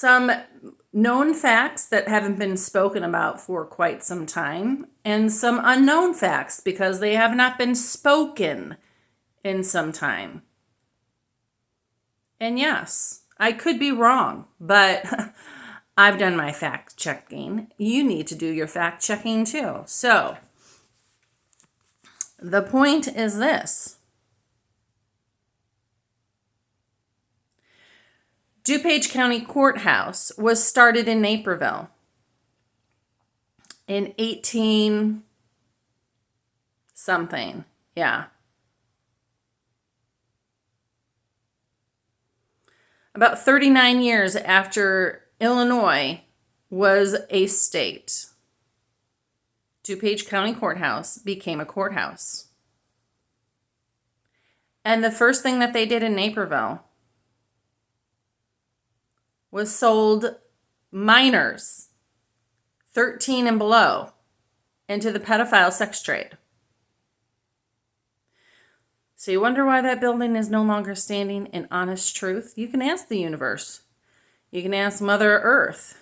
some known facts that haven't been spoken about for quite some time, and some unknown facts because they have not been spoken in some time. And yes, I could be wrong, but I've done my fact checking. You need to do your fact checking too. So, the point is this. DuPage County Courthouse was started in Naperville in 18 something. Yeah. About 39 years after Illinois was a state, DuPage County Courthouse became a courthouse. And the first thing that they did in Naperville was sold minors, 13 and below, into the pedophile sex trade. So you wonder why that building is no longer standing in honest truth? You can ask the universe. You can ask Mother Earth.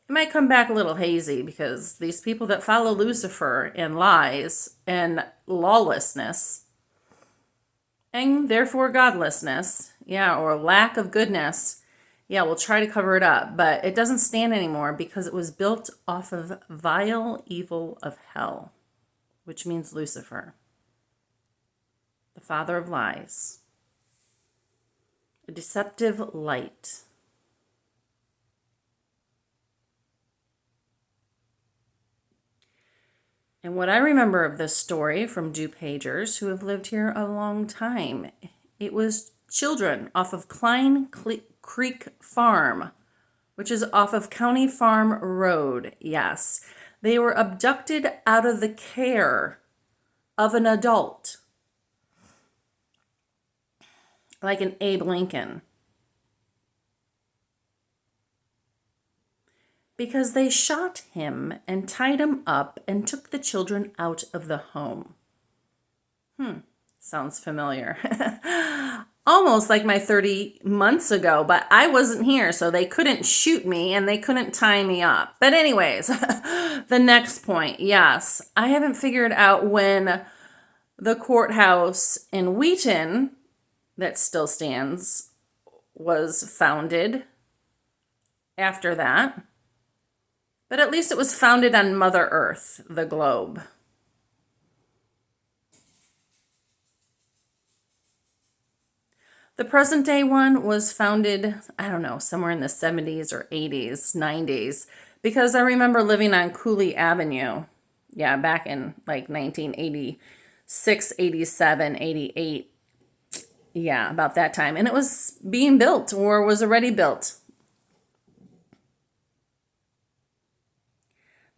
It might come back a little hazy because these people that follow Lucifer and lies and lawlessness and therefore godlessness, or lack of goodness, we'll try to cover it up, but it doesn't stand anymore because it was built off of vile evil of hell, which means Lucifer, the father of lies, a deceptive light. And what I remember of this story from DuPagers who have lived here a long time, it was children off of Klein Creek Farm, which is off of County Farm Road. Yes, they were abducted out of the care of an adult, like an Abe Lincoln, because they shot him and tied him up and took the children out of the home. Sounds familiar. Almost like my 30 months ago, but I wasn't here, so they couldn't shoot me and they couldn't tie me up. But anyways, the next point, yes, I haven't figured out when the courthouse in Wheaton, that still stands, was founded after that. But at least it was founded on Mother Earth, the globe. The present day one was founded, I don't know, somewhere in the 70s or 80s, 90s, because I remember living on Cooley Avenue, back in like 1986, 87, 88, about that time. And it was being built or was already built.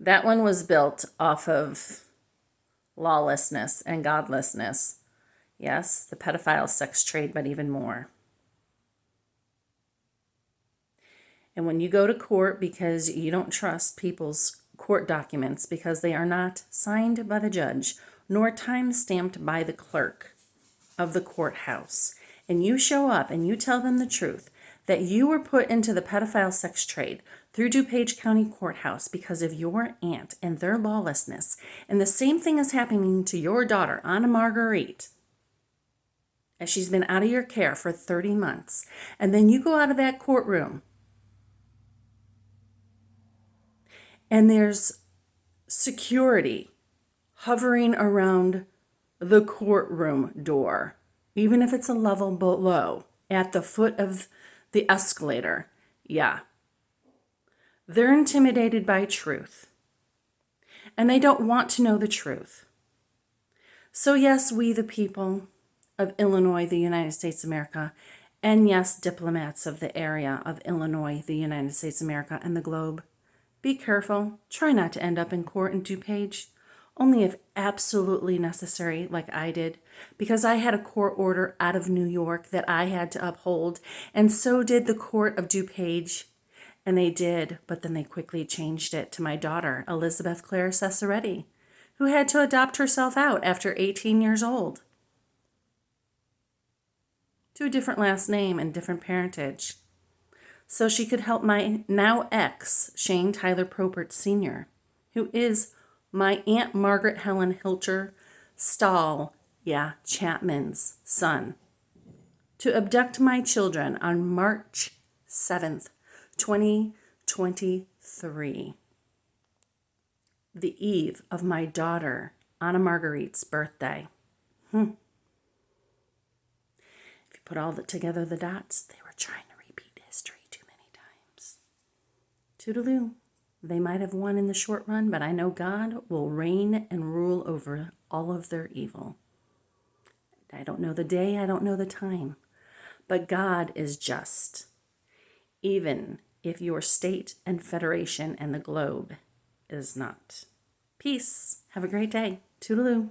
That one was built off of lawlessness and godlessness. Yes, the pedophile sex trade, but even more. And when you go to court because you don't trust people's court documents because they are not signed by the judge nor time-stamped by the clerk of the courthouse, and you show up and you tell them the truth, that you were put into the pedophile sex trade through DuPage County Courthouse because of your aunt and their lawlessness, and the same thing is happening to your daughter, Anna Marguerite, as she's been out of your care for 30 months, and then you go out of that courtroom, and there's security hovering around the courtroom door, even if it's a level below, at the foot of the escalator. They're intimidated by truth, and they don't want to know the truth. So yes, we the people of Illinois, the United States of America, and yes, diplomats of the area of Illinois, the United States of America, and the globe, be careful. Try not to end up in court in DuPage, only if absolutely necessary, like I did, because I had a court order out of New York that I had to uphold, and so did the court of DuPage, and they did, but then they quickly changed it to my daughter, Elizabeth-Claire Cesaretti, who had to adopt herself out after 18 years old, to a different last name and different parentage. so she could help my now ex, Shane Tyler Probert Sr., who is my Aunt Margaret Helen Hilcher Chapman's son, to abduct my children on March 7th, 2023, the eve of my daughter, Anna Marguerite's birthday. If you put all together the dots, they were trying to repeat history too many times. Toodaloo. They might have won in the short run, but I know God will reign and rule over all of their evil. I don't know the day, I don't know the time, but God is just, even if your state and federation and the globe is not. Peace. Have a great day. Toodaloo.